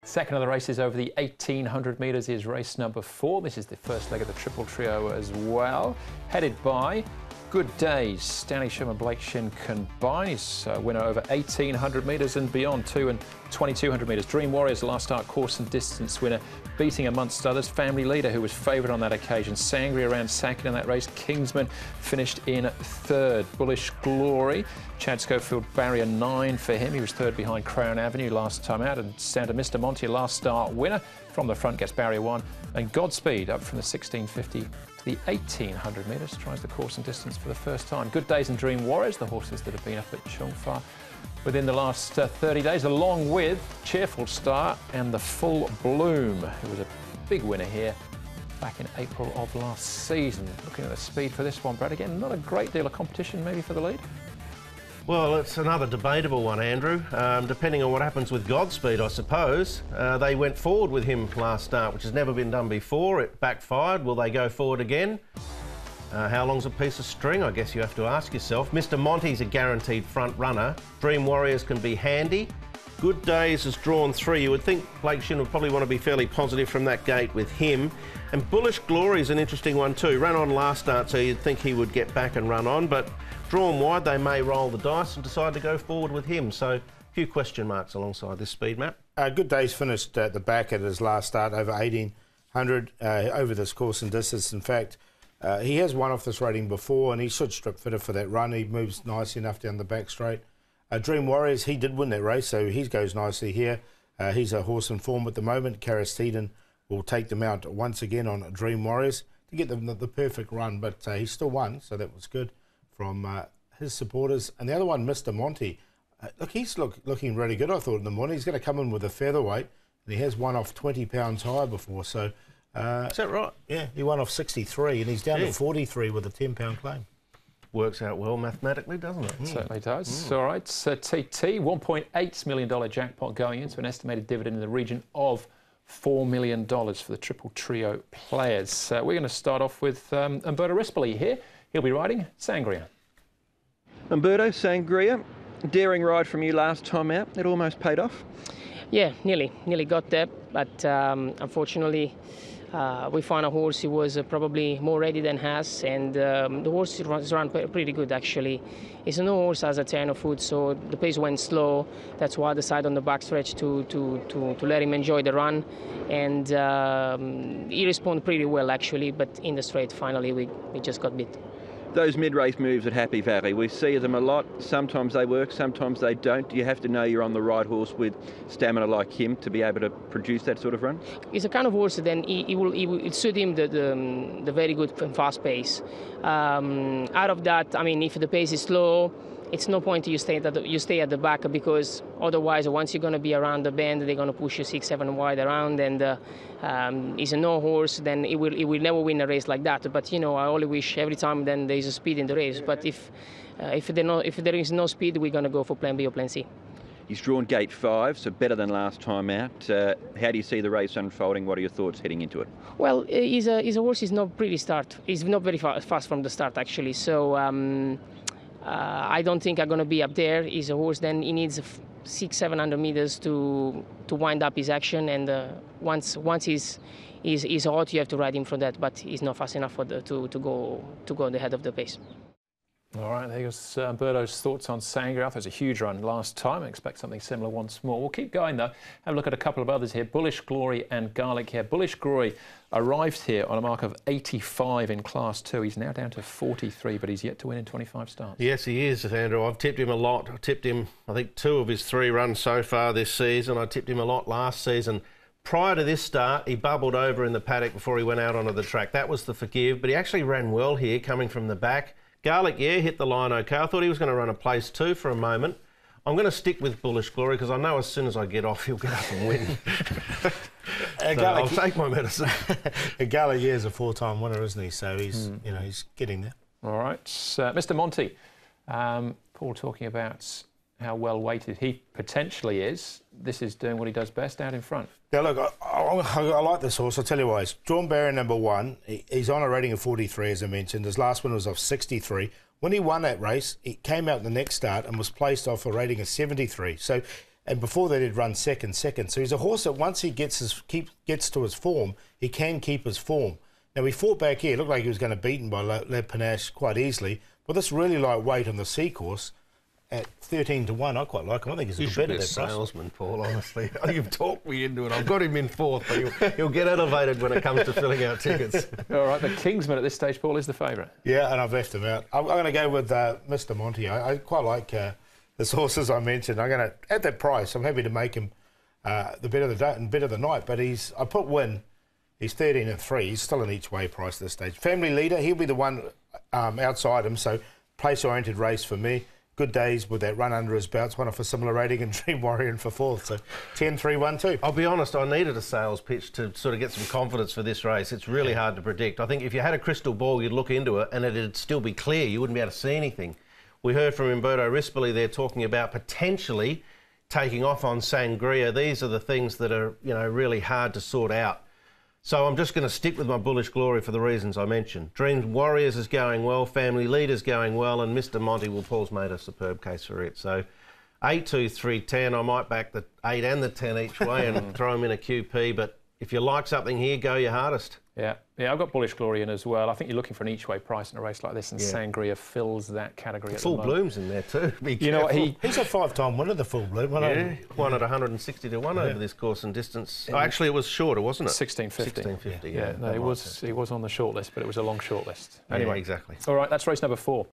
Second of the races over the 1,800 metres is race number 4. This is the first leg of the triple trio as well. Headed by Good Days, Stanley Sherman, Blake Shin combined. He's winner over 1,800 metres and beyond, 2 and 2,200 metres. Dream Warriors, last start course and distance winner, beating amongst others Family Leader, who was favoured on that occasion. Sangria ran second in that race. Kingsman finished in third. Bullish Glory, Chad Schofield, barrier 9 for him. He was third behind Crown Avenue last time out. And Santa Mr. Monty, last start winner, from the front gets barrier 1. And Godspeed up from the 1,650 to the 1,800 metres, tries the course and distance for the first time. Good Days and Dream Warriors, the horses that have been up at Chongfa within the last 30 days, along with Cheerful Star and the Full Bloom, who was a big winner here back in April of last season. Looking at the speed for this one, Brad, again, not a great deal of competition maybe for the lead. Well, it's another debatable one, Andrew. Depending on what happens with Godspeed, I suppose. They went forward with him last start, which has never been done before. It backfired. Will they go forward again? How long's a piece of string? I guess you have to ask yourself. Mr. Monty's a guaranteed front runner. Dream Warriors can be handy. Good Days has drawn 3. You would think Blake Shin would probably want to be fairly positive from that gate with him. And Bullish Glory is an interesting one too. Ran on last start, so you'd think he would get back and run on. But drawn wide, they may roll the dice and decide to go forward with him. So a few question marks alongside this speed map. Good Days finished at the back at his last start, over 1,800 over this course and distance. In fact, he has won off this rating before, and he should strip fitter for that run. He moves nicely enough down the back straight. Dream Warriors, he did win that race, so he goes nicely here. He's a horse in form at the moment. Karis Eden will take them out once again on Dream Warriors to get them the perfect run, but he still won, so that was good from his supporters. And the other one, Mr. Monty, look, he's looking really good, I thought, in the morning. He's going to come in with a featherweight, and he has won off 20 pounds higher before, so... Is that right? Yeah, he won off 63, and he's down to 43 with a £10 claim. Works out well mathematically, doesn't it? Certainly does. All right, so TT, $1.8 million jackpot going into an estimated dividend in the region of $4 million for the triple trio players. We're going to start off with Umberto Responsibly here. He'll be riding Sangria. Umberto, Sangria, daring ride from you last time out. It almost paid off. Yeah, nearly got there, but unfortunately we found a horse who was probably more ready than Haas, and the horse ran pretty good actually. It's no horse has a turn of foot, so the pace went slow. That's why I decided on the backstretch to let him enjoy the run, and he responded pretty well actually, but in the straight finally we just got beat. Those mid-race moves at Happy Valley, we see them a lot. Sometimes they work, sometimes they don't. You have to know you're on the right horse with stamina like him to be able to produce that sort of run. He's a kind of horse that then it will suit him the very good and fast pace. Out of that, I mean, if the pace is slow, it's no point you stay at the back, because otherwise, once you're going to be around the bend, they're going to push you 6-7 wide around, and he's a no horse, then it will never win a race like that. But you know, I only wish every time then there is a speed in the race. But if there is no speed, we're going to go for Plan B or Plan C. He's drawn gate 5, so better than last time out. How do you see the race unfolding? What are your thoughts heading into it? Well, he's a horse. He's not pretty start. He's not very fast from the start actually. So. I don't think I'm going to be up there. He's a horse, then he needs 600-700 meters to wind up his action, and once he's hot, you have to ride him for that, but he's not fast enough to go on the head of the pace. All right, there goes Umberto's thoughts on Sangria. I thought it was a huge run last time. I expect something similar once more. We'll keep going, though. Have a look at a couple of others here. Bullish Glory and Garlic here. Bullish Glory arrived here on a mark of 85 in Class 2. He's now down to 43, but he's yet to win in 25 starts. Yes, he is, Andrew. I've tipped him a lot. I tipped him, I think, 2 of his 3 runs so far this season. I tipped him a lot last season. Prior to this start, he bubbled over in the paddock before he went out onto the track. That was the forgive, but he actually ran well here, coming from the back. Garlic, yeah, hit the line okay. I thought he was going to run a place 2 for a moment. I'm going to stick with Bullish Glory because I know as soon as I get off, he'll get up and win. Garlic, I'll take my medicine. Garlic is a 4-time winner, isn't he? So he's, you know, he's getting there. All right, Mr. Monty. Paul talking about how well weighted he potentially is. This is doing what he does best out in front. Now look, I like this horse. I'll tell you why. He's drawn barrier number 1. He's on a rating of 43, as I mentioned. His last one was off 63. When he won that race, he came out the next start and was placed off a rating of 73. So And before that, he'd run second. So he's a horse that once he gets to his form, he can keep his form. Now, he fought back here. It looked like he was going to be beaten by Le Panache quite easily. But this really light weight on the C course at 13 to 1, I quite like him. I think he's a good bet at that price. Salesman, Paul, honestly. You've talked me into it. I've got him in fourth, but he'll get elevated when it comes to filling out tickets. All right, the Kingsman at this stage, Paul, is the favourite. Yeah, and I've left him out. I'm going to go with Mr. Monty. I quite like the horses I mentioned. I'm going to, at that price, I'm happy to make him the bet of the day and bet of the night. But I put Win. He's 13 and 3. He's still an each way price at this stage. Family Leader, he'll be the one outside him. So place-oriented race for me. Good Days with that run under his belts, one off a similar rating, and Dream Warrior in for fourth. So 10-3-1-2. I'll be honest, I needed a sales pitch to sort of get some confidence for this race. It's really hard to predict. I think if you had a crystal ball, you'd look into it and it'd still be clear. You wouldn't be able to see anything. We heard from Umberto Rispoli there talking about potentially taking off on Sangria. These are the things that are, really hard to sort out. So I'm just going to stick with my bullish glory for the reasons I mentioned. Dreams Warriors is going well, Family Leader's going well, and Mr. Monty, well, Paul's made a superb case for it. So 8, 2, 3, 10. I might back the 8 and the 10 each way and throw them in a QP. But if you like something here, go your hardest. Yeah, I've got bullish glory in as well. I think you're looking for an each-way price in a race like this, and Sangria fills that category. Full Bloom's in there too. You know what? He's a 5-time winner, the Full Bloom. Won at 160 to 1 over this course and distance. Oh, actually, it was shorter, wasn't it? 1650. 1650. Yeah, no, he was on the short list, but it was a long short list. Anyway, exactly. All right, that's race number 4.